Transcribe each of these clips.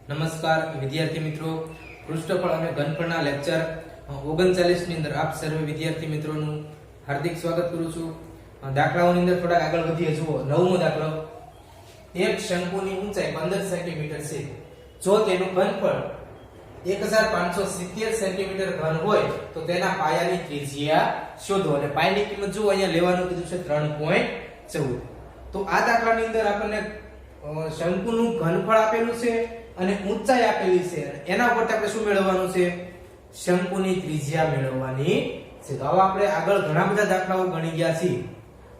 નમસ્કાર વિદ્યાર્થી મિત્રો, પૃષ્ઠફળ અને ઘનફળના લેક્ચર 39 ની અંદર આપ સર્વે વિદ્યાર્થી મિત્રોનું હાર્દિક સ્વાગત કરું છું. દાખલાઓની અંદર થોડા આગળ વધીએ. જુઓ, નવમો દાખલો. એક શંકુની ઊંચાઈ 15 સેન્ટીમીટર છે. જો તેનું ઘનફળ 1570 સેન્ટીમીટર ઘન હોય તો તેના પાયાની ત્રિજ્યા શોધો. અને પાયાની કિંમત જુઓ, અહીંયા લેવાનું કીધું છે 3.14. તો આ દાખલાની અંદર આપણને શંકુનું ઘનફળ આપેલું છે અને ઊંચાઈ આપેલી છે. એના ઉપર આપણે શું મેળવવાનું છે? શંકુની ત્રિજ્યા મેળવવાની છે. તો હવે આપણે આગળ ઘણા બધા દાખલાઓ ગણી ગયા છીએ.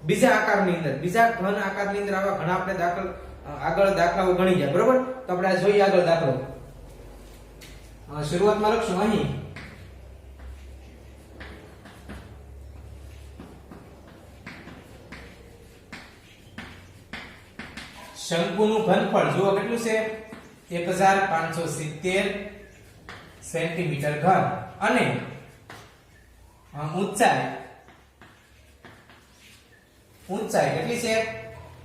બીજા આકારની અંદર, બીજા ઘન આકારની અંદર આવા ઘણા આપણે આગળ દાખલાઓ ગણી ગયા, બરોબર? તો આપણે આ જોઈએ આગળ દાખલો. શરૂઆતમાં લખશું અહીં શંકુનું ઘનફળ જુઓ કેટલું છે? 1570 સેન્ટીમીટર ઘન અને ઊંચાઈ કેટલી છે?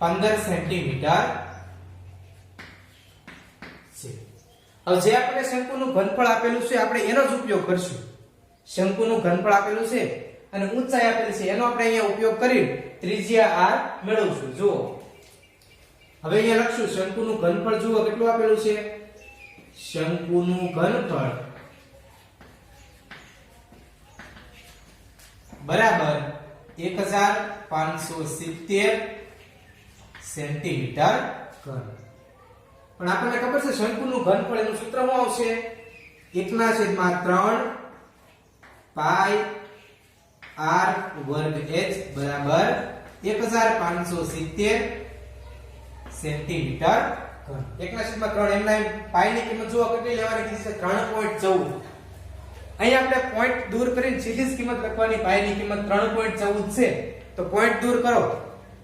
15 સેન્ટીમીટર છે. હવે જે આપણે શંકુનું ઘનફળ આપેલું છે આપણે એનો જ ઉપયોગ કરશું. શંકુનું ઘનફળ આપેલું છે અને ઊંચાઈ આપેલી છે, એનો આપણે અહીંયા ઉપયોગ કરી ત્રિજ્યા r મેળવશું. જુઓ, હવે અહીંયા લખશું શંકુનું ઘનફળ. જુઓ કેટલું આપેલું છે? શંકુનું ઘનફળ બરાબર 1570 સેન્ટીમીટર ઘન. પણ આપણને ખબર છે શંકુનું ઘનફળ એનું સૂત્ર શું આવશે? 1/3 પાઈ r વર્ગ h બરાબર 1570 સેન્ટીમીટર ઘન. 1/3 એમના પાઈ ની કિંમત જુઓ કેટલી લેવાની કીધી છે? 3.14. અહીં આપણે પોઈન્ટ દૂર કરીને સીધી જ કિંમત લખવાની. પાઈ ની કિંમત 3.14 છે તો પોઈન્ટ દૂર કરો.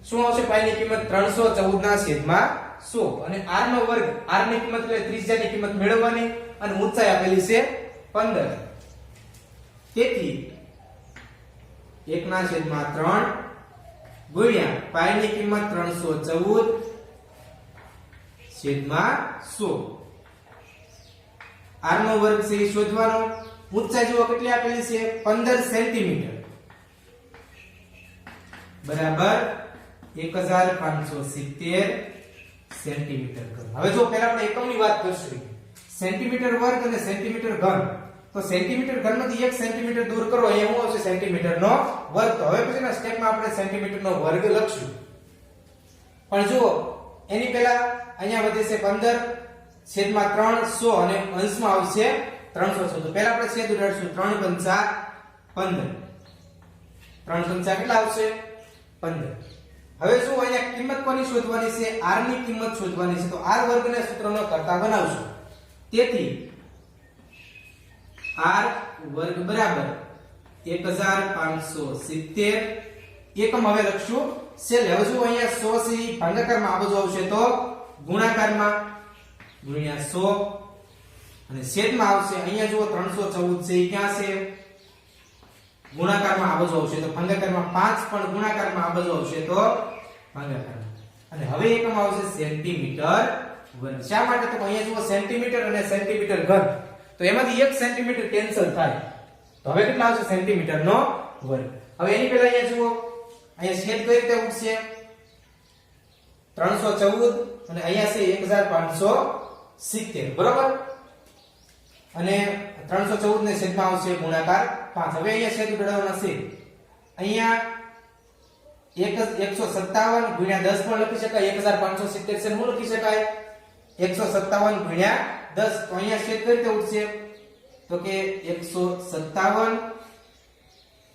શું આવશે? પાઈ ની કિંમત 314/100 અને r નો વર્ગ, r ની કિંમત એટલે ત્રિજ્યાની કિંમત મેળવવાની અને ઊંચાઈ આપેલી છે 15. તેથી 1/3 ગુણ્યા પાઈ ની કિંમત 314/100. r નો વર્ગ છે એ શોધવાનો. ઊંચાઈ જુઓ કેટલી આપેલી છે? 15 સેન્ટીમીટર બરાબર 1570 સેન્ટીમીટર ઘન. હવે જો પહેલા આપણે એકમની વાત કરશું. સેન્ટીમીટર વર્ગ અને સેન્ટીમીટર ઘન. તો સેન્ટીમીટર ઘનમાંથી 1 સેન્ટીમીટર દૂર કરો, અહીંયા શું આવશે? સેન્ટીમીટરનો વર્ગ. તો હવે પછીના સ્ટેપમાં આપણે સેન્ટીમીટરનો વર્ગ લખશું. પણ જુઓ, એની પહેલા અહીંયા વધે છે 15/300 અને અંશમાં આવશે 300. તો પહેલા આપણે છેદ ઉડાડશું. 3 પંચા 15. 3 પંચા કેટલા આવશે? 15. હવે શું અહીંયા કિંમત કોની શોધવાની છે? r ની કિંમત શોધવાની છે. તો r વર્ગને સૂત્રનો કરતા બનાવશું. તેથી r વર્ગ બરાબર 1570 એકમ હવે લખશું છેલ્લે. હવે શું અહીંયા 100 છે ભાગાકારમાં આ બધું આવશે તો ગુણાકારમાં ગુણ્યા 100 અને છેદમાં આવશે. અહીંયા જુઓ 314 છે એ ક્યાં છે? ગુણાકારમાં આ બધું આવશે તો ભાગાકારમાં 5 પણ ગુણાકારમાં આ બધું આવશે તો ભાગાકારમાં. અને હવે એકમ આવશે સેન્ટીમીટર વર્ગ. શા માટે? તો અહીંયા જુઓ સેન્ટીમીટર અને સેન્ટીમીટર ઘન, તો એમાંથી 1 સેન્ટીમીટર કેન્સલ થાય તો હવે કેટલા આવશે? સેન્ટીમીટરનો વર્ગ. હવે એની પહેલા અહીંયા જુઓ, અહીંયા છેદ કઈ રીતે ઉઠશે? 314 અને અહીંયા છે 1570 બરોબર. અને 314 ને છેદમાં આવશે ગુણાકાર 5. હવે અહીંયા છેદ ઉડાડવાના છે. અહીંયા 157 ગુણ્યા 10 પણ લખી શકાય. 1570 છે શું લખી શકાય? 157 ગુણ્યા 10. તો અહીંયા છેદ કઈ રીતે ઉઠશે? તો કે 157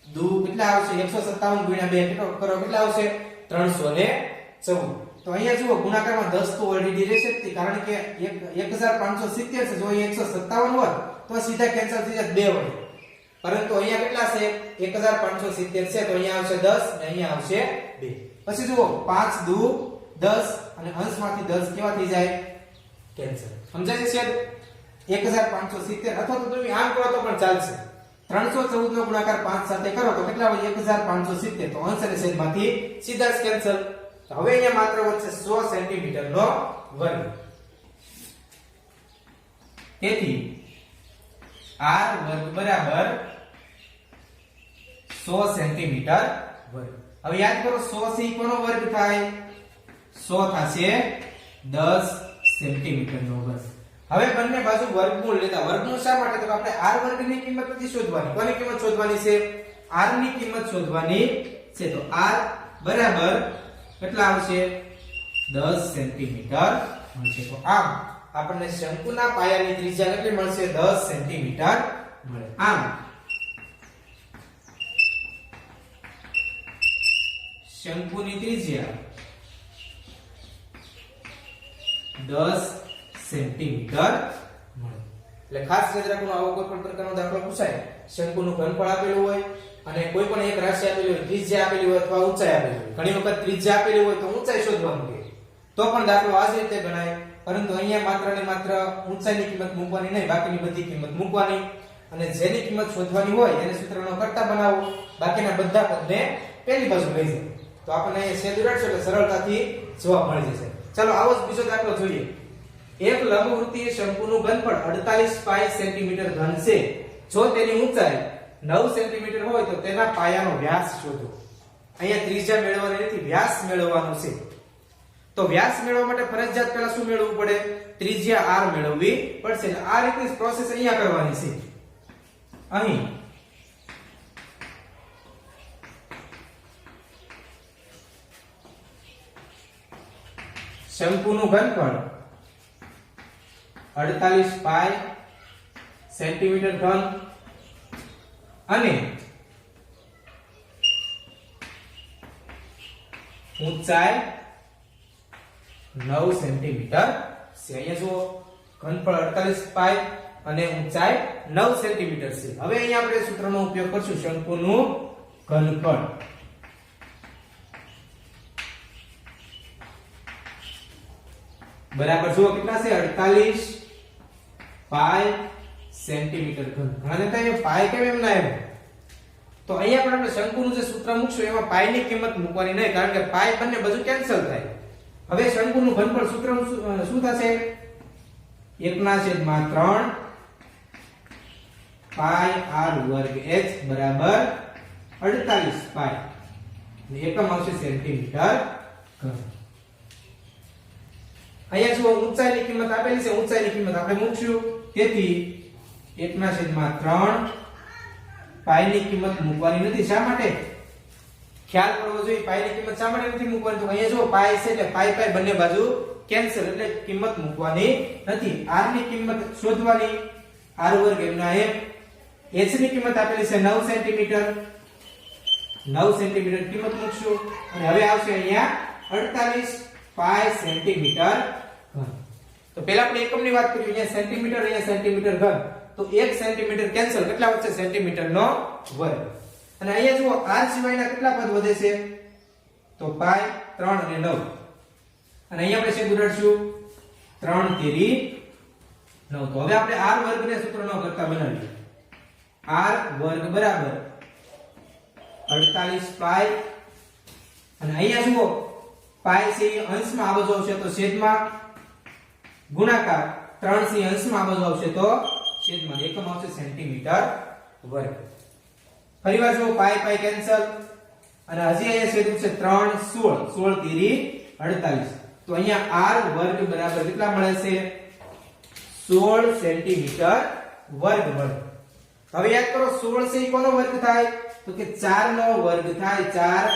દુ કેટલા આવશે? 157 ગુણ્યા 2 કેટલો કરો? કેટલા આવશે? 314. તો અહીંયા જુઓ ગુણાકારમાં 10 તો ઓલરેડી રહેશે જ, કારણ કે 1570 છે, જો અહીંયા 157 હોત તો સીધા કેન્સલ થઈ જાય 2 વડે, પરંતુ અહીંયા કેટલા છે 1570 છે, તો અહીંયા આવશે 10 અને અહીંયા આવશે 2. પછી જુઓ 5 દુ 10 અને અંશમાંથી 10 કેવા થઈ જાય કેન્સલ. સમજાય છે? 1570 અથવા તો તમે આમ કરો તો પણ ચાલશે. 314 નો ગુણાકાર 5 સાથે કરો તો કેટલા હોય 1570, તો અંશ અને છેદમાંથી સીધા જ કેન્સલ. તો હવે અહીંયા માત્ર વધશે 100 સેન્ટીમીટર નો વર્ગ. તેથી r વર્ગ બરાબર 100 સેન્ટીમીટર વર્ગ. હવે યાદ કરો 100 થી કોનો વર્ગ થાય? 100 થશે 10 સેન્ટીમીટર નો વર્ગ. હવે બંને બાજુ વર્ગમૂળ લેતા. વર્ગમૂળ શા માટે? તો આપણે r વર્ગની કિંમત નથી શોધવાની. કોની કિંમત શોધવાની છે? r ની કિંમત શોધવાની છે. તો r બરાબર કેટલા આવશે? 10 સેન્ટીમીટર મળશે. તો આમ આપણને શંકુના પાયાની ત્રિજ્યા કેટલી મળશે? 10 સેન્ટીમીટર મળે. આમ શંકુની ત્રિજ્યા 10 સેન્ટીમીટર મળે. એટલે ખાસ યાદ રાખવાનું, આવો કોઈ પણ પ્રકારનો દાખલો પૂછાય, શંકુનું ઘનફળ આપેલું હોય અને કોઈ પણ એક રાશિ આપેલી હોય, ત્રિજ્યા આપેલી હોય અથવા ઊંચાઈ આપેલી હોય. ઘણી વખત ત્રિજ્યા આપેલી હોય તો ઊંચાઈ શોધવાનું કહે, તો પણ દાખલો આ જ રીતે ગણાય. પરંતુ અહીંયા માત્ર ને માત્ર ઊંચાઈની કિંમત મૂકવાની નહીં, બાકીની બધી કિંમત મૂકવાની, અને જેની કિંમત શોધવાની હોય એને સૂત્રનો કરતા બનાવો, બાકીના બધા પદને પેલી બાજુ લઈ જાઓ. તો આપણને અહીંયા છેદ ઉડાડશો એટલે સરળતાથી જવાબ મળી જશે. ચાલો આવો જ બીજો દાખલો જોઈએ. એક લંબવૃત્તીય શંકુનું ઘનફળ 48 પાઈ સેન્ટીમીટર ઘન છે. જો તેની ઊંચાઈ 9 સેન્ટીમીટર હોય તો તેના પાયાનો વ્યાસ શોધો. અહીંયા ત્રિજ્યા મેળવવાની નથી, વ્યાસ મેળવવાનો છે. તો વ્યાસ મેળવવા માટે ફરજિયાત પહેલા શું મેળવવું પડે? ત્રિજ્યા r મેળવવી પડશે. આ રીતની પ્રોસેસ અહીંયા કરવાની છે. અહીં શંકુનું ઘનફળ 48 પાઈ સેન્ટીમીટર ઘન અને ઊંચાઈ 9 સેન્ટીમીટર છે. અહીંયા જુઓ ઘનફળ 48 પાઈ અને ઊંચાઈ 9 સેન્ટીમીટર છે. હવે અહીંયા આપણે સૂત્રનો ઉપયોગ કરશું. શંકુનું ઘનફળ બરાબર જુઓ કેટલા છે? 48 પાઈ સેન્ટીમીટર ઘન. ઘણા ને પાઈ કેમ એમ ના એમ? તો અહીંયા પણ આપણે શંકુનું જે સૂત્ર મૂકશું એમાં પાઈ ની કિંમત મૂકવાની નહીં, કારણ કે પાઈ બંને બાજુ કેન્સલ થાય. હવે શંકુનું ઘનફળ સૂત્રનું શું થશે? 1/3 પાઈ r વર્ગ h બરાબર 48 પાઈ. એકમ આવશે સેન્ટીમીટર ઘન. અહીંયા જો ઊંચાઈની કિંમત આપેલી છે, ઊંચાઈની કિંમત આપણે મૂકશું. તેથી 1/3 પાઈ ની કિંમત મૂકવાની નથી. શા માટે? ખ્યાલ કરવો જોઈએ. પાઈ ની કિંમત શા માટે નથી મૂકવાની? તો અહીંયા જો પાઈ છે એટલે પાઈ પાઈ બંને બાજુ કેન્સલ, એટલે કિંમત મૂકવાની નથી. r ની કિંમત શોધવાની. r વર્ગ એમના એમ. h ની કિંમત આપેલી છે 9 સેન્ટીમીટર. 9 સેન્ટીમીટર કિંમત મૂકશું અને હવે આવશે અહીંયા 48 પાઈ સેન્ટીમીટર ઘન. તો પહેલા આપણે એકમની વાત કરીએ. અહીંયા સેન્ટીમીટર, અહીંયા સેન્ટીમીટર ઘન. તો 1 સેન્ટીમીટર કેન્સલ, કેટલા વધશે? સેન્ટીમીટર નો વર્ગ. અને અહીંયા જુઓ r સિવાયના કેટલા પદ વધે છે? તો પાઈ 3 અને 9. અને અહીંયા આપણે શેદ ઉડાડશું 3 તેરી 9. તો હવે આપણે r વર્ગને સૂત્રનો કરતા બનાવીએ. r વર્ગ બરાબર 48 પાઈ અને અહીંયા જુઓ પાઈ છે અંશમાં આ બાજુ આવશે તો છેદમાં, ગુણાકાર 3 છે અંશમાં આ બાજુ આવશે તો છેદમાં. એકમ આવશે સેન્ટીમીટર વર્ગ. ફરીવાર જો પાઈ પાઈ કેન્સલ અને હજી અહીંયા છેદ છે 3 16 16 તેરી 48. તો અહીંયા r વર્ગ બરાબર કેટલા મળે છે? 16 સેન્ટીમીટર વર્ગ મળે. હવે યાદ કરો 16 છે કોનો વર્ગ થાય? તો કે 4 નો વર્ગ થાય. 4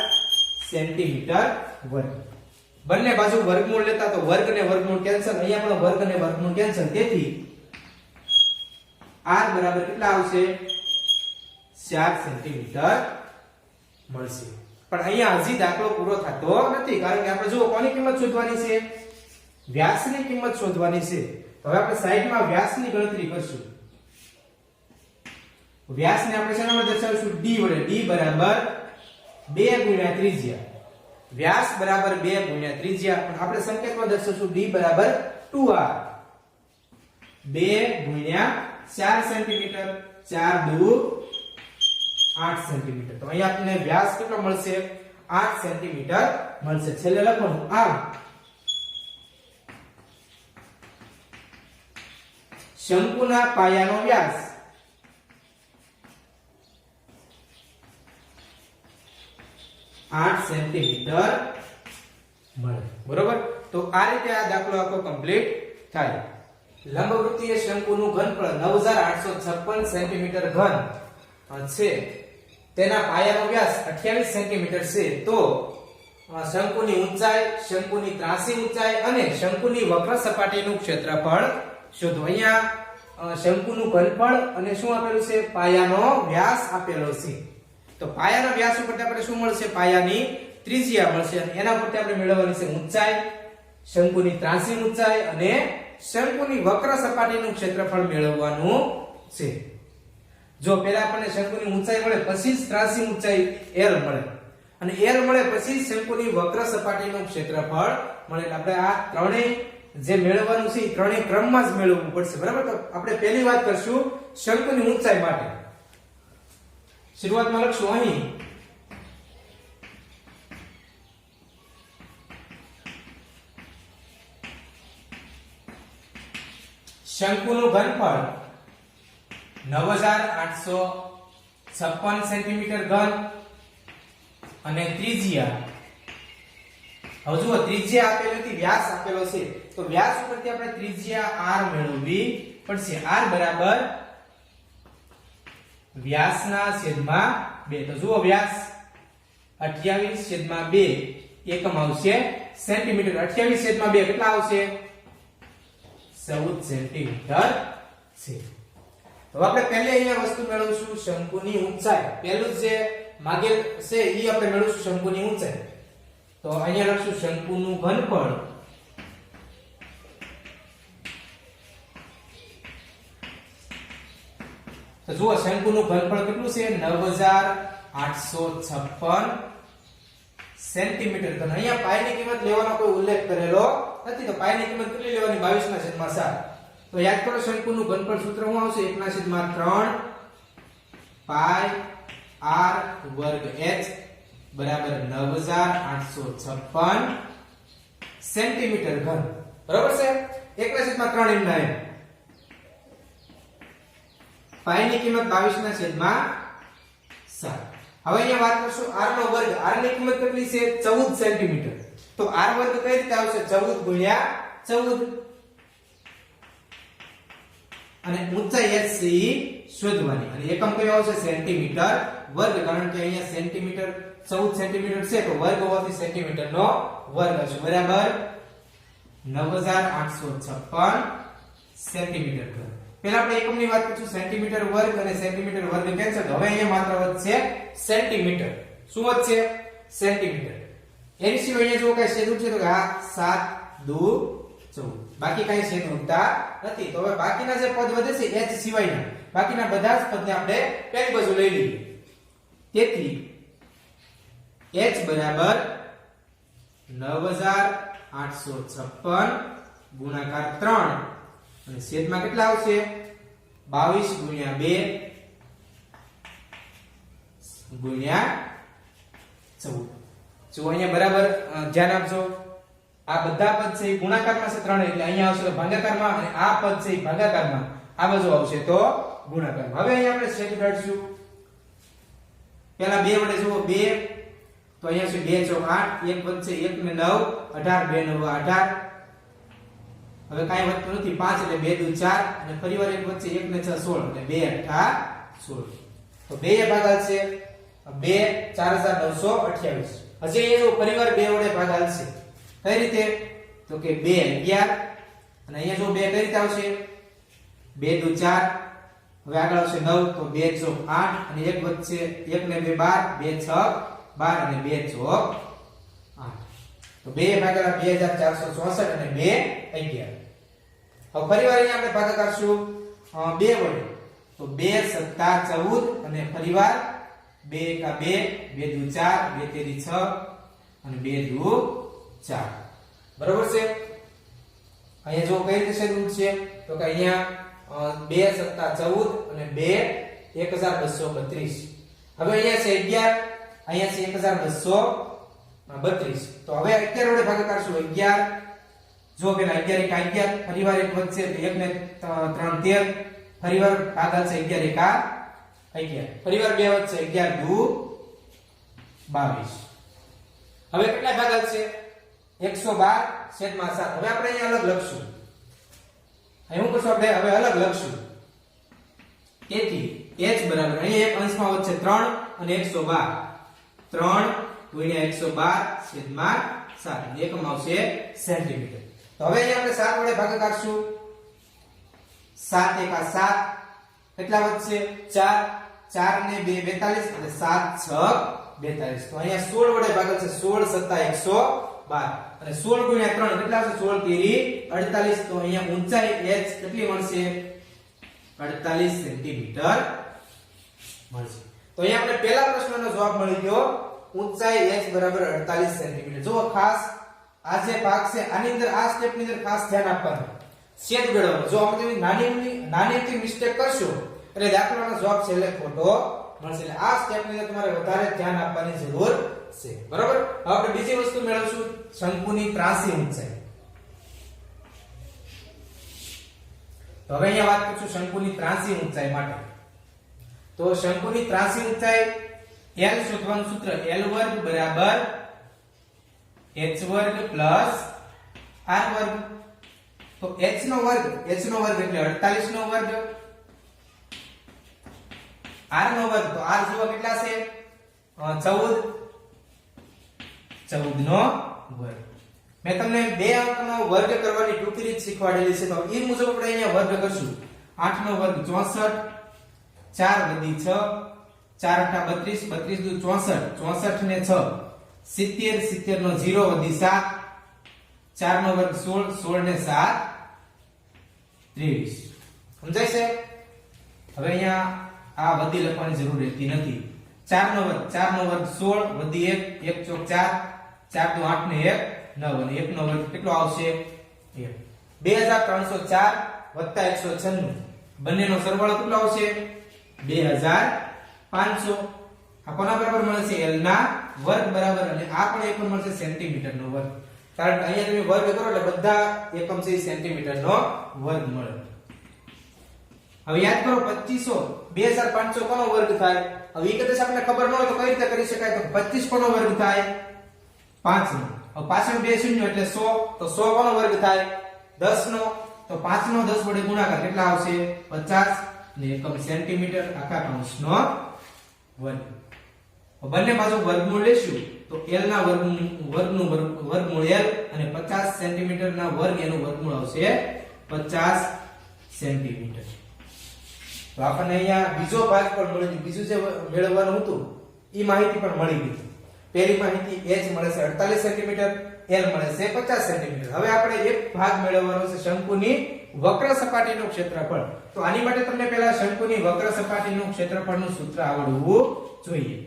સેન્ટીમીટર વર્ગ. બંને બાજુ વર્ગમૂળ લેતા તો વર્ગ ને વર્ગમૂળ કેન્સલ, અહીંયા પણ વર્ગ ને વર્ગમૂળ કેન્સલ. તેથી r બરાબર કેટલા આવશે? 4 સેન્ટીમીટર મળશે. પણ અહીંયા હજી દાખલો પૂરો થતો નથી, કારણ કે આપણે જુઓ કોની કિંમત શોધવાની છે, વ્યાસની કિંમત શોધવાની છે. તો હવે આપણે સાઈડમાં વ્યાસની ગણતરી કરશું. વ્યાસને આપણે શેના વડે દર્શાવીશું, d વડે. d બરાબર 2 ગુણ્યા ત્રિજ્યા. વ્યાસ બરાબર 2 ગુણ્યા ત્રિજ્યા, પણ આપણે સંકેતમાં દર્શાવીશું d બરાબર 2r. 2 ગુણ્યા 4 સેન્ટીમીટર, 4 દુ 8 સેન્ટીમીટર. તો અહીંયા આપણને વ્યાસ કેટલો મળશે, 8 સેન્ટીમીટર મળશે. છેલ્લે લખવાનું આમ શંકુના પાયાનો વ્યાસ સેન્ટીમીટર મળે. બરોબર. તો આ રીતે આ દાખલો આખો કમ્પ્લીટ થાય. લંબવૃત્તીય શંકુનું ઘનફળ 9856 સેન્ટીમીટર ઘન છે, તેના પાયાનો વ્યાસ 28 સેન્ટીમીટર છે. તો શંકુની ઊંચાઈ, શંકુની ત્રાસી ઊંચાઈ અને શંકુની વક્ર સપાટીનું ક્ષેત્રફળ શોધો. અહીંયા શંકુનું ઘનફળ અને શું આપેલું છે, પાયાનો વ્યાસ આપેલો છે. તો પાયાના વ્યાસ ઉપરથી આપણે શું મળશે, પાયાની ત્રિજ્યા મળશે, અને એના પરથી આપણે મેળવવાની છે ઊંચાઈ, શંકુની ત્રાસી ઊંચાઈ અને શંકુની વક્ર સપાટીનું ક્ષેત્રફળ મેળવવાનું છે. જો પહેલા આપણને શંકુની ઊંચાઈ મળે પછી જ ત્રાસી ઊંચાઈ L મળે, અને L મળે પછી શંકુની વક્ર સપાટીનું ક્ષેત્રફળ મળે. આપણે આ ત્રણેય જે મેળવવાનું છે એ ત્રણેય ક્રમમાં જ મેળવવું પડશે. બરાબર. તો આપણે પહેલી વાત કરશું શંકુની ઊંચાઈ માટે. શરૂઆતમાં લખશું અહીં શંકુનું ઘનફળ 9856 સેન્ટીમીટર ઘન અને ત્રિજ્યા, હવે જુઓ ત્રિજ્યા આપેલી હતી, વ્યાસ આપેલો છે, તો વ્યાસ ઉપરથી આપણે ત્રિજ્યા r મેળવવી પડશે. r બરાબર વ્યાસના છેદમાં 2. તો જુઓ વ્યાસ 28/2 એકમ આવશે સેન્ટીમીટર. 28/2 કેટલા આવશે, 14 સેન્ટીમીટર છે. તો આપણે પહેલે અહીંયા વસ્તુ મેળવશું શંકુની ઊંચાઈ. પહેલું જે માગેલ છે એ આપણે મેળવશું શંકુની ઊંચાઈ. તો અહીંયા લખશું શંકુનું ઘનફળ તો જુઓ શંકુનું ઘનફળ કેટલું છે, 9856 સેન્ટીમીટર ઘન. અહીંયા પાઈની કિંમત લેવાનો કોઈ ઉલ્લેખ કરેલો નથી, તો પાઈની કિંમત કેટલી લેવાની, 22/7. તો યાદ કરો શંકુનું ઘનફળ સૂત્ર શું આવશે, 1/3 પાઈ r વર્ગ h બરાબર 9856 સેન્ટીમીટર ઘન. બરાબર છે. 1/3 એમના એમ. પાઈની કિંમત 22/7. હવે અહીંયા વાત કરશું r નો વર્ગ. r ની કિંમત કેટલી છે, 14 સેન્ટીમીટર. તો r વર્ગ કઈ રીતે આવશે, 14 ગુણ્યા 14. અને ઊંચાઈ h છે શોધવાની, અને એકમ કયો આવશે, સેન્ટીમીટર વર્ગ. કારણ કે અહીંયા સેન્ટીમીટર 14 સેન્ટીમીટર છે, તો વર્ગ હોવાથી સેન્ટીમીટર નો વર્ગ હશે. બરાબર 9856 સેન્ટીમીટર ઘન. પહેલા આપણે એકમની વાત કરીશું, સેન્ટીમીટર વર્ગ અને સેન્ટીમીટર વર્ગ કેન્સલ. હવે અહીંયા માત્ર વધશે સેન્ટીમીટર. શું વધશે, સેન્ટીમીટર. એની સિવાય અહીંયા જો કઈ છેદ છે તો આ 7 દુ 14. બાકી કઈ છેદ ઉડતા નથી. તો હવે બાકીના જે પદ વધે છે h સિવાયના બાકીના બધા જ પદને આપણે પહેલી બાજુ લઈ લઈએ. તેથી h બરાબર 9856 ગુણાકાર 3 અને છેદમાં કેટલા આવશે, 22/2 ગુણ્યા 14. જો અહીંયા બરાબર ધ્યાન આપજો, આ બધા પદ છે એ ગુણાકારમાં છે 3, એટલે અહીંયા આવશે તો ભાગાકારમાં, અને આ પદ છે એ ભાગાકારમાં, આ બાજુ આવશે તો ગુણાકારમાં. હવે અહીંયા આપણે છેદ કાઢશું. પહેલા 2 વડે જુઓ, 2 તો અહીંયા છે 2 ચોક 8, એક પદ છે 1 ને 9 18, 2 9 18. હવે કાઈ વધતું નથી, 5 એટલે 2 દુ 4, અને ફરીવાર એક વચ્ચે 1 ને 6 16, એટલે 2 8 16. તો 2 એ ભાગાલ છે 2 4928. હજી એ જો ફરીવાર 2 વડે ભાગાલ છે. કઈ રીતે, તો કે 2 11, અને અહીંયા જો 2 કઈ રીતે આવશે, 2 દુ 4, હવે આગળ આવશે 9, તો 2 ચોક 8, અને એક વચ્ચે 1 ને 2 12, 2 6 12 અને 2 ચોક 8. તો 2 ભાગ્યા 2464 અને 2 11. હવે ફરીવાર અહીંયા આપણે ભાગાકાર કરશું 2 વડે. તો 2 સત્તા 14 અને ફરીવાર 2 એકા 2, 2 દુ 4, 2 તેરી 6 અને 2 દુ 4. બરોબર છે? અહીંયા જો કઈ રીતે શેડ્યુલ છે તો કે અહીંયા 2 સત્તા 14 અને 2 1232. હવે અહીંયા છે 11, અહીંયા છે 1232. તો હવે 11 વડે ભાગાકાર કરશું 11. જો પેલા 11 એકા 11, ફરીવાર એક વધશે તો 1 ને 3 13, ફરીવાર ભાગાકાર છે 11 એકા 11, ફરીવાર 2 વધશે 11 દુ 22. હવે કેટલા ભાગાકાર છે 112 છેદમાં 7. હવે આપણે અહીંયા અલગ લખશું. અહીં હું કરશું આપણે હવે અલગ લખશું. તેથી h બરાબર અહીંયા એક અંશમાં વધશે 3 અને 112. 3 ગુણ્યા 112 છેદમાં 7. એકમ આવશે સેન્ટીમીટર. તો હવે અહીંયા આપણે 7 વડે ભાગાકાર કરશું. 7 એકા 7, કેટલા વધશે 4, 4 ને 2 42 અને 7 6 42. તો અહીંયા 16 વડે ભાગાકાર છે. 16 સત્તા 112 અને 16 ગુણ્યા 3 કેટલા આવશે 16 તેરી 48. તો અહીંયા ઊંચાઈ h કેટલી મળશે 48 સેન્ટીમીટર મળશે. તો અહીંયા આપણે પહેલા પ્રશ્નનો જવાબ મળી ગયો. ઊંચાઈ h બરાબર 48 સેન્ટીમીટર. જો ખાસ આ જે ભાગ છે આની અંદર આ સ્ટેપ ની અંદર ખાસ ધ્યાન આપવાનું. છેદ મેળવવાનો. જો આપણે નાની મિસ્ટેક કરશો એટલે દાખલાનો જવાબ છેલ્લે ખોટો મળશે. એટલે આ સ્ટેપ ની અંદર તમારે વધારે ધ્યાન આપવાની જરૂર છે. બરાબર? હવે આપણે બીજી વસ્તુ મેળવશું શંકુની ત્રાંસી ઊંચાઈ. તો હવે અહીંયા વાત કરશું શંકુની ત્રાંસી ઊંચાઈ માટે. તો શંકુની ત્રાંસી ઊંચાઈ L શોધવાનું સૂત્ર L વર્ગ બરાબર h વર્ગ પ્લસ r વર્ગ. તો h નો વર્ગ એટલે 48 નો વર્ગ, r નો વર્ગ તો r જુઓ કેટલા છે 14 નો વર્ગ. મેં તમને બે અંકનો વર્ગ કરવાની ટૂંકી રીત શીખવાડેલી છે. તો એ મુજબ આપણે અહીંયા વર્ગ કરશું. 8 નો વર્ગ 64, 4 વધી 6, 4 8 32, 32 દુ 64, 64 ને 6 70, 70 નો 0 વધી 7, 4 નો વર્ગ 16, 16 ને 7 23. સમજાય છે? હવે અહીંયા આ વધી લખવાની જરૂર રહેતી નથી. 4 નો વર્ગ 16 વધી 1, 1 ચોક 4, 4 દુ 8 ને 1 9 અને 1 નો વર્ગ કેટલો આવશે 1. 2304 વત્તા 196 બંનેનો સરવાળો કેટલો આવશે 2500. આ કોના બરાબર મળે છે L ના વર્ગ બરાબર. અને આ પણ એકમ મળશે સેન્ટીમીટર નો વર્ગ. કારણ કે અહીંયા તમે વર્ગ કરો એટલે બધા એકમ છે સેન્ટીમીટર નો વર્ગ મળે. હવે યાદ કરો 2500 કોનો વર્ગ થાય. હવે એ કદાચ આપણને ખબર ન હોય તો કઈ રીતે કરી શકાય. તો 25 કોનો વર્ગ થાય 5 નો. હવે પાછળ બે શૂન્ય એટલે 100. તો 100 કોનો વર્ગ થાય 10 નો. તો 5 નો 10 વડે ગુણાકાર કેટલા આવશે 50 ને એકમ સેન્ટીમીટર આખા કૌંસનો વર્ગ. બંને બાજુ વર્ગમૂળ લેશું તો L ના વર્ગનું વર્ગમૂળ L અને 50 સેન્ટીમીટર ના વર્ગ એનું વર્ગમૂળ આવશે 50 સેન્ટીમીટર. તો આપણને અહીંયા બીજો ભાગ પણ મળી ગયો. બીજું જે મેળવવાનું હતું એ માહિતી પણ મળી ગઈ. પહેલી માહિતી h મળે છે 48 સેન્ટીમીટર, L મળે છે 50 સેન્ટીમીટર. હવે આપણે એક ભાગ મેળવવાનો છે શંકુની વક્ર સપાટીનું ક્ષેત્રફળ. તો આની માટે તમને પહેલા શંકુની વક્ર સપાટીનું ક્ષેત્રફળનું સૂત્ર આવડવું જોઈએ.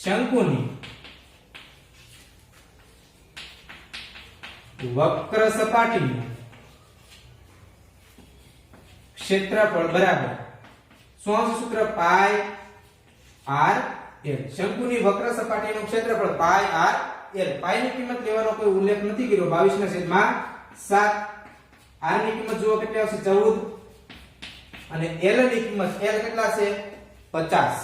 શંકુની વક્ર સપાટીનું ક્ષેત્રફળ બરાબર શું આવશે સૂત્ર પાઈ r l. શંકુની વક્ર સપાટીનું ક્ષેત્રફળ પાઈ r l. પાઈ ની કિંમત લેવાનો કોઈ ઉલ્લેખ નથી કર્યો. 22/7. r ની કિંમત જુઓ કેટલી આવશે 14 અને l ની કિંમત l કેટલા છે 50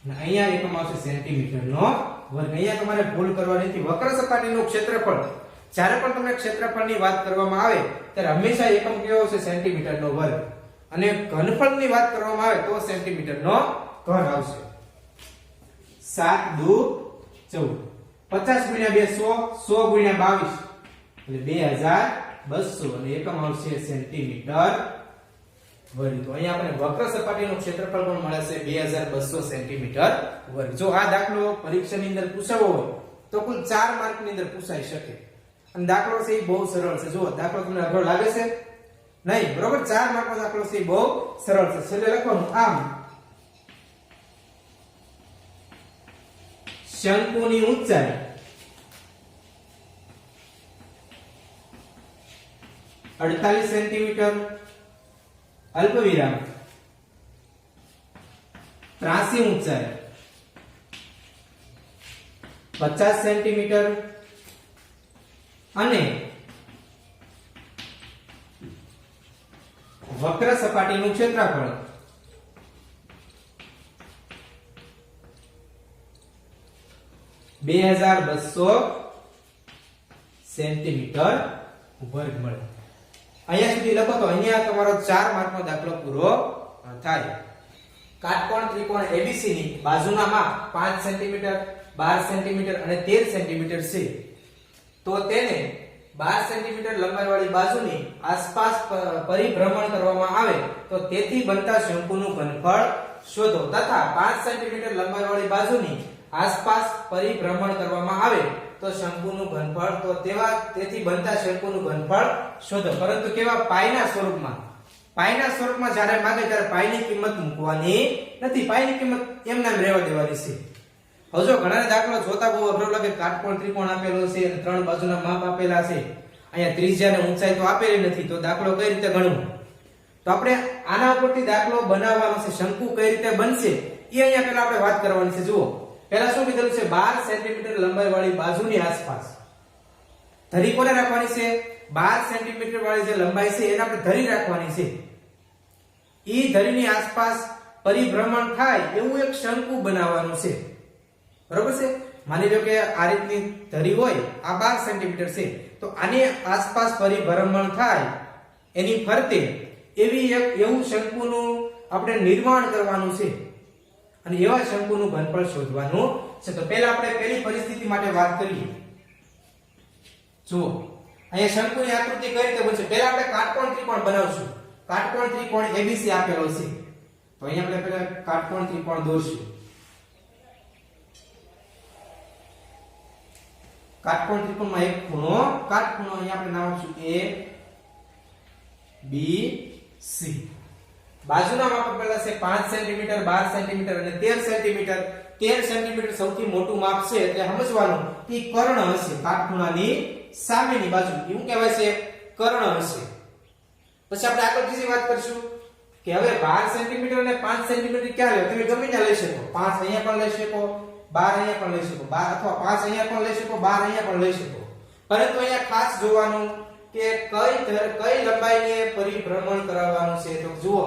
અને અહીંયા એકમ આવશે સેન્ટીમીટર નો વર્ગ. અહીંયા તમારે ભૂલ કરવાની નથી. વક્ર સપાટીનું ક્ષેત્રફળ જ્યારે પણ તમને ક્ષેત્રફળની વાત કરવામાં આવે ત્યારે હંમેશા એકમ કેવો છે સેન્ટીમીટર નો વર્ગ. અને ઘનફળની વાત કરવામાં આવે તો સેન્ટીમીટર નો ઘન આવશે. 7 દુ 14, 50 ગુણ્યા 2 100, 100 ગુણ્યા 22 એટલે 2200 અને એકમ આવશે સેન્ટીમીટર વર્ગ. તો અહીંયા આપણે વક્ર સપાટીનું ક્ષેત્રફળ પણ મળે છે 2200 સેન્ટીમીટર વર્ગ. જો આ દાખલો પરીક્ષાની અંદર પૂછાવો હોય તો કુલ 4 માર્કની અંદર પૂછાઈ શકે. અને દાખલો છે એ બહુ સરળ છે. જો દાખલો તમને અઘરો લાગે છે નહીં, બરોબર? 4 માર્કનો દાખલો છે એ બહુ સરળ છે. છેલ્લે લખવાનું આમ શંકુની ઊંચાઈ 48 સેન્ટીમીટર અલ્પવિરામ ત્રાસી ઊંચાઈ 50 સેન્ટીમીટર અને વક્ર સપાટીનું ક્ષેત્રફળ 2200 સેન્ટીમીટર વર્ગ મળે. અહીંયા સુધી લખો તો અહીંયા તમારો 4 માર્કનો દાખલો પૂરો થાય. કાટકોણ ત્રિકોણ ABC ની બાજુના માપ 5 સેન્ટીમીટર 12 સેન્ટીમીટર અને 13 સેન્ટીમીટર છે. તો તેને 12 સેન્ટીમીટર લંબાઈવાળી બાજુની આસપાસ પરિભ્રમણ કરવામાં આવે તો તેથી બનતા શંકુનું ઘનફળ શોધો તથા 5 સેન્ટીમીટર લંબાઈવાળી બાજુની આસપાસ પરિભ્રમણ કરવામાં આવે તો શંકુનું ઘનફળ તો તેથી બનતા શંકુનું ઘનફળ શોધો. પરંતુ કેવા પાઈના સ્વરૂપમાં જ્યારે માંગે ત્યારે પાઈની કિંમત મૂકવાની નથી. પાઈની કિંમત એમનામ રહેવા દેવાની છે. હવે જો ઘણા દાખલો જોતા બહુ અઘરો લાગે. કાટકોણ ત્રિકોણ આપેલો છે અને 3 બાજુના માપ આપેલા છે. અહીંયા ત્રિજ્યા અને ઊંચાઈ તો આપેલી નથી. તો દાખલો કઈ રીતે ગણવો? તો આપણે આના ઉપરથી દાખલો બનાવવાનો છે. શંકુ કઈ રીતે બનશે એ અહીંયા પહેલા આપણે વાત કરવાની છે. જુઓ, પહેલા શું કીધેલું છે? 12 સેન્ટીમીટર લંબાઈ વાળી બાજુની આસપાસ ધરી કોને રાખવાની છે? 12 સેન્ટીમીટર વાળી જે લંબાઈ છે એને આપણે ધરી રાખવાની છે. ઈ ધરીની આસપાસ પરિભ્રમણ થાય એવું એક શંકુ બનાવવાનું છે. બરોબર છે? માની લો કે આ રીતની ધરી હોય, આ 12 સેન્ટીમીટર છે, તો આની આસપાસ પરિભ્રમણ થાય એની ફરતે એવું શંકુનું આપણે નિર્માણ કરવાનું છે અને એવા શંકુનું ઘનફળ શોધવાનું છે. તો પહેલા આપણે પહેલી પરિસ્થિતિ માટે વાત કરીએ. જુઓ, અહીંયા શંકુની આકૃતિ કઈ રીતે બનશે? પહેલા આપણે કાટકોણ ત્રિકોણ બનાવશું. કાટકોણ ત્રિકોણ ABC આપેલો છે. તો અહીંયા આપણે પહેલા કાટકોણ ત્રિકોણ દોરશું. કાટકોણ ત્રિકોણમાં એક ખૂણો, કાટખૂણો અહીંયા આપણે નામ આપશું ABC. બાજુના માપ આપેલા છે 5 સેન્ટીમીટર 12 સેન્ટીમીટર અને 13 સેન્ટીમીટર. 13 સેન્ટીમીટર સૌથી મોટું માપ છે એટલે સમજવાનું કે કર્ણ હશે. કાટખૂણાની સામેની બાજુ એવું કહેવાય છે કર્ણ હશે. પછી આપણે આગળ બીજી વાત કરીશું કે હવે 12 સેન્ટીમીટર અને 5 સેન્ટીમીટર ક્યાં લે? તમે ગમે ત્યાં લઈ શકો. 5 અહીંયા પણ લઈ શકો, 12 અહીંયા પણ લઈ શકો, 12 અથવા 5 અહીંયા પણ લઈ શકો, 12 અહીંયા પણ લઈ શકો. પરંતુ અહીંયા ખાસ જોવાનું કે કઈ લંબાઈને પરિભ્રમણ કરાવવાનું છે. તો જુઓ,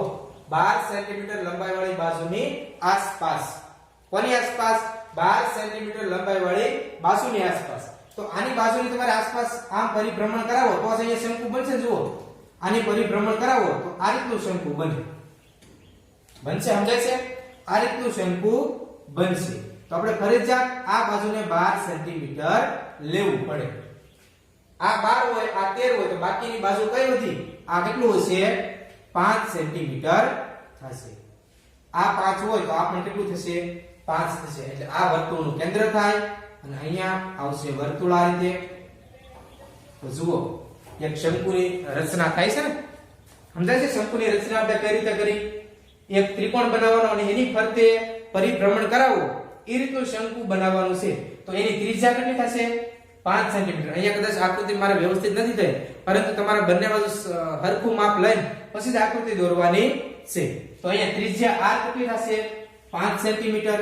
12 સેન્ટીમીટર લંબાઈ વાળી બાજુની આસપાસ. કોની આસપાસ? 12 સેન્ટીમીટર લંબાઈ વાળી બાજુની આસપાસ. તો આની બાજુની તમારે આસપાસ આમ પરિભ્રમણ કરાવો તો અહીંયા શંકુ બનશે. જુઓ, આની પરિભ્રમણ કરાવો તો આ રીતનું શંકુ બનશે. સમજાય છે? આ રીતનું શંકુ બનશે. તો આપણે ફરજિયાત આ બાજુને 12 સેન્ટીમીટર લેવું પડે. આ 12 હોય, આ 13 હોય, તો બાકીની બાજુ કઈ વધી? આ કેટલું હશે? 5 સેન્ટીમીટર થશે. આ 5 હોય તો આ પણ કેટલું થશે? 5 થશે. એટલે આ વર્તુળનું કેન્દ્ર થાય અને અહીંયા આવશે વર્તુળ આ રીતે. તો જુઓ, એક શંકુની રચના થાય છે ને? સમજાય છે? શંકુની રચના આપણે કઈ રીતે કરી? એક ત્રિકોણ બનાવવાનો અને એની ફરતે પરિભ્રમણ કરાવો એ રીતનું શંકુ બનાવવાનું છે. તો એની ત્રિજ્યા કેટલી થશે? 5 સેન્ટીમીટર. અહીંયા કદાચ આકૃતિ મારે વ્યવસ્થિત નથી થઈ, પરંતુ તમારે બંને બાજુ હરખું માપ લઈને પછી જ આકૃતિ દોરવાની છે. તો અહીંયા ત્રિજ્યા r કેટલી થશે? 5 સેન્ટીમીટર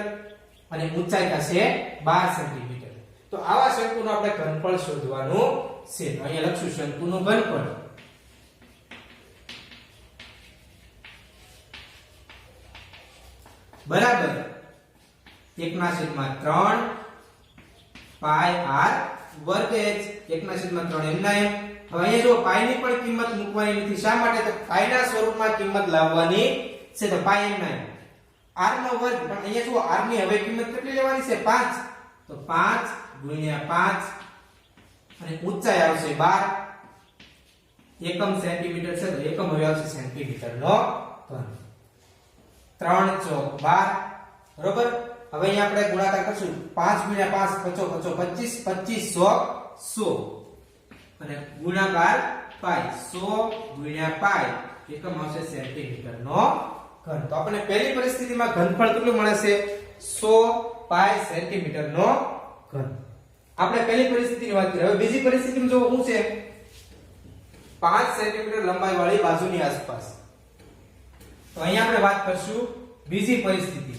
અને ઊંચાઈ થશે 12 સેન્ટીમીટર. તો આવા શંકુનું આપણે ઘનફળ શોધવાનું છે. તો અહીંયા લખશું શંકુનું ઘનફળ. બરાબર 1/3 પાઈ r વર્ગ h 1/3 એમના એમ. હવે અહીંયા જો પાઈ ની પણ કિંમત મૂકવાની નથી. શા માટે? તો પાઈ ના સ્વરૂપમાં કિંમત લાવવાની છે. તો પાઈ એમના એમ r નો વર્ગ. પણ અહીંયા જો r ની હવે કિંમત કેટલી લેવાની છે? 5. તો 5 ગુણ્યા 5 અને ઊંચાઈ આવશે 12. એકમ સેન્ટીમીટર છે તો એકમ હવે આવશે સેન્ટીમીટર નો ઘન 3 ચોક 12 બરોબર હવે અહીંયા આપણે ગુણાકાર કરશું 5 ગુણ્યા 5 5 25 25 ચોક 100 અને ગુણાકાર પાઈ 100 ગુણ્યા પાઈ એકમ આવશે સેન્ટીમીટર નો ઘન તો આપણે પહેલી પરિસ્થિતિમાં ઘનફળ કેટલું મળે છે 100 પાઈ સેન્ટીમીટર નો ઘન આપણે પહેલી પરિસ્થિતિની વાત કરી હવે બીજી પરિસ્થિતિમાં જો શું છે 5 સેન્ટીમીટર લંબાઈ વાળી બાજુની આસપાસ તો અહીંયા આપણે વાત કરશું બીજી પરિસ્થિતિ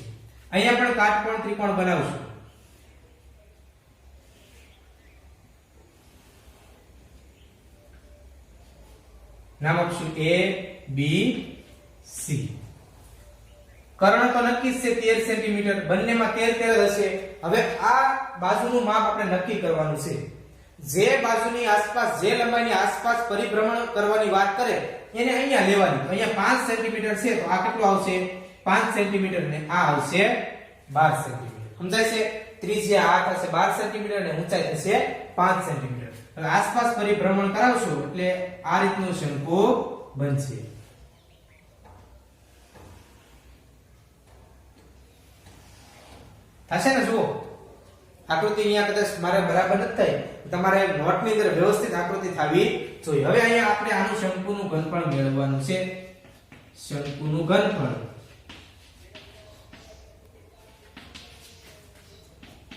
અહીંયા પણ કાટકોણ ત્રિકોણ બનાવશું નામ આપશું A B C કર્ણ તો નક્કી છે 13 સેન્ટીમીટર બંનેમાં 13 હશે હવે આ બાજુનું માપ આપણે નક્કી કરવાનું છે જે બાજુની આસપાસ જે લંબાઈની આસપાસ પરિભ્રમણ કરવાની વાત કરે એને અહીંયા લેવાની અહીંયા 5 સેન્ટીમીટર છે તો આ કેટલું આવશે 5 સેન્ટીમીટર ને આ આવશે 12 સેન્ટીમીટર સમજાય છે ત્રિજ્યા આ થશે 12 સેન્ટીમીટર અને ઊંચાઈ થશે 5 સેન્ટીમીટર હવે આસપાસ પરિભ્રમણ કરાવશો એટલે આ રીતનું શંકુ બનશે થશે ને જુઓ આકૃતિ અહીંયા કદાચ મારે બરાબર નથી થઈ તમારે નોટની અંદર વ્યવસ્થિત આકૃતિ થવી જોઈએ હવે અહીંયા આપણે આનું શંકુનું ઘનફળ મેળવવાનું છે શંકુનું ઘનફળ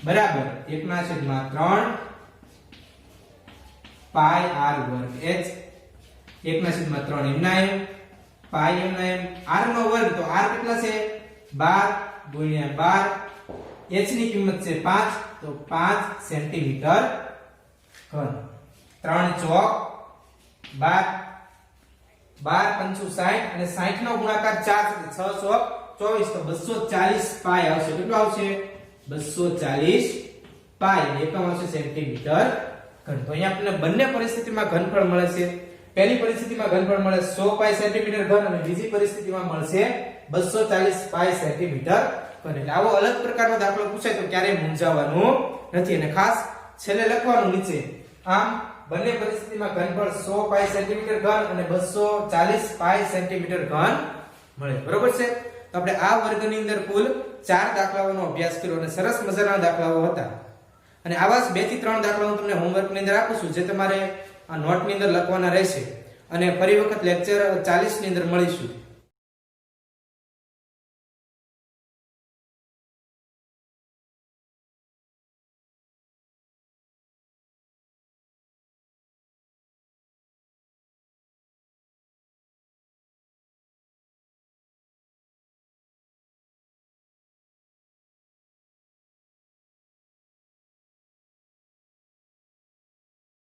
બરાબર 1/3 પાઈ r વર્ગ h 1/3 m પાઈ m r નો વર્ગ તો r કેટલા છે 12 ગુણ્યા 12 h ની કિંમત છે 5 તો 5 સેન્ટીમીટર ઘન 3 ચોક 12 12 5 60 અને 60 નો ગુણાકાર 4 છે 6 ચોક 24 તો 240 પાઈ આવશે કેટલું આવશે 240 પાઈ એકમ આવશે સેન્ટીમીટર ઘન તો અહીંયા આપણને બંને પરિસ્થિતિમાં ઘનફળ મળે છે પહેલી પરિસ્થિતિમાં ઘનફળ મળે 100 પાઈ સેન્ટીમીટર ઘન અને બીજી પરિસ્થિતિમાં મળશે 240 પાઈ સેન્ટીમીટર ઘન એટલે આવો અલગ પ્રકારનો દાખલો પૂછાય તો ક્યારેય મૂંઝાવાનું નથી અને ખાસ છેલ્લે લખવાનું નીચે આમ બંને પરિસ્થિતિમાં ઘનફળ 100 પાઈ સેન્ટીમીટર ઘન અને 240 પાઈ સેન્ટીમીટર ઘન મળે બરોબર છે તો આપણે આ વર્ગની અંદર કુલ 4 દાખલાઓનો અભ્યાસ કર્યો અને સરસ મજાના દાખલાઓ હતા અને આવા જ 2 થી 3 દાખલાઓ તમને હોમવર્કની અંદર આપું છું જે તમારે આ નોટની અંદર લખવાના રહેશે અને ફરી વખત લેક્ચર 40 ની અંદર મળીશું